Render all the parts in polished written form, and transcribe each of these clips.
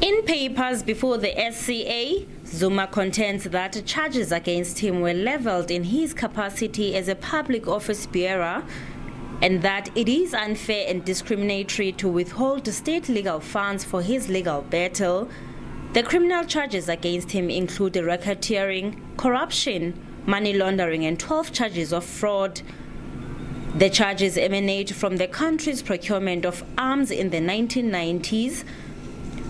In papers before the SCA, Zuma contends that charges against him were leveled in his capacity as a public office bearer and that it is unfair and discriminatory to withhold state legal funds for his legal battle. The criminal charges against him include racketeering, corruption, money laundering and 12 charges of fraud. The charges emanate from the country's procurement of arms in the 1990s.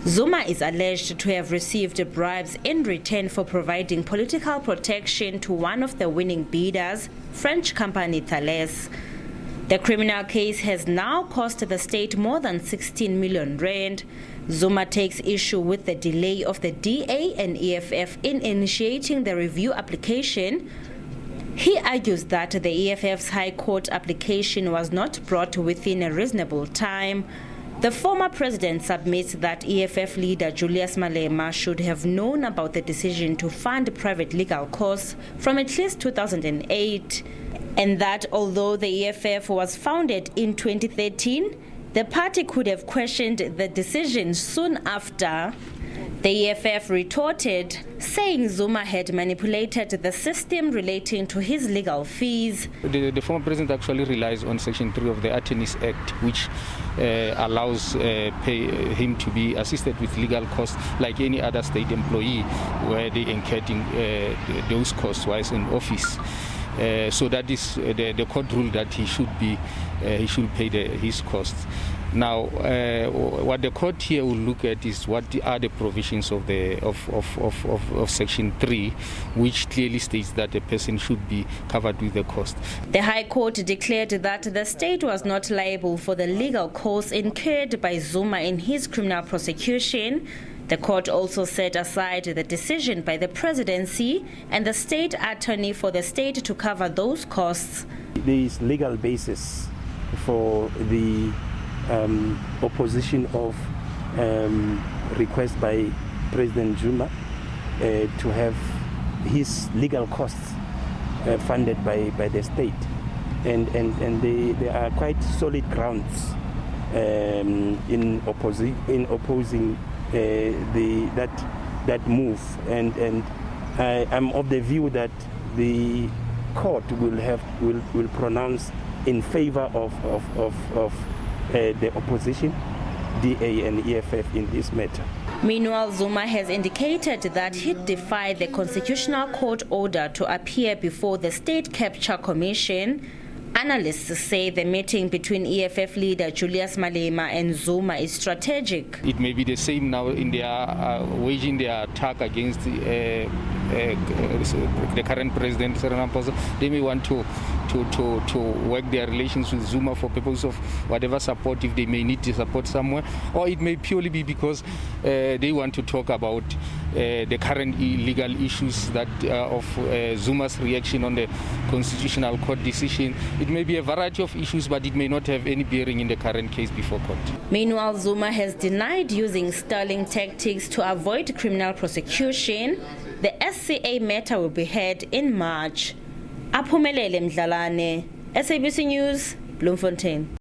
Zuma is alleged to have received bribes in return for providing political protection to one of the winning bidders, French company Thales. The criminal case has now cost the state more than 16 million rand. Zuma takes issue with the delay of the DA and EFF in initiating the review application. He argues that the EFF's High Court application was not brought within a reasonable time. The former president submits that EFF leader Julius Malema should have known about the decision to fund private legal costs from at least 2008, and that although the EFF was founded in 2013, the party could have questioned the decision soon after. The EFF retorted, saying Zuma had manipulated the system relating to his legal fees. The former president actually relies on Section 3 of the Attorneys Act, which allows him to be assisted with legal costs like any other state employee where they incurring those costs while in office. So that is the court rule that he should pay his costs. Now, what the court here will look at is what are the provisions of Section 3, which clearly states that a person should be covered with the cost. The High Court declared that the state was not liable for the legal costs incurred by Zuma in his criminal prosecution. The court also set aside the decision by the presidency and the state attorney for the state to cover those costs. There is legal basis for the opposition of request by President Zuma to have his legal costs funded by the state, and there are quite solid grounds in opposing that move, and I'm of the view that the court will pronounce in favor of the opposition, DA and EFF in this matter. Meanwhile, Zuma has indicated that he'd defy the Constitutional Court order to appear before the State Capture Commission. Analysts say the meeting between EFF leader Julius Malema and Zuma is strategic. It may be the same now in their waging their attack against the current president, They may want to work their relations with Zuma for purpose of whatever support, if they may need to support somewhere, or it may purely be because they want to talk about the current legal issues that of Zuma's reaction on the Constitutional Court decision. It may be a variety of issues, but it may not have any bearing in the current case before court. Meanwhile, Zuma has denied using sterling tactics to avoid criminal prosecution. The SCA matter will be heard in March. Aphumelele Mdlalane, SABC News, Bloemfontein.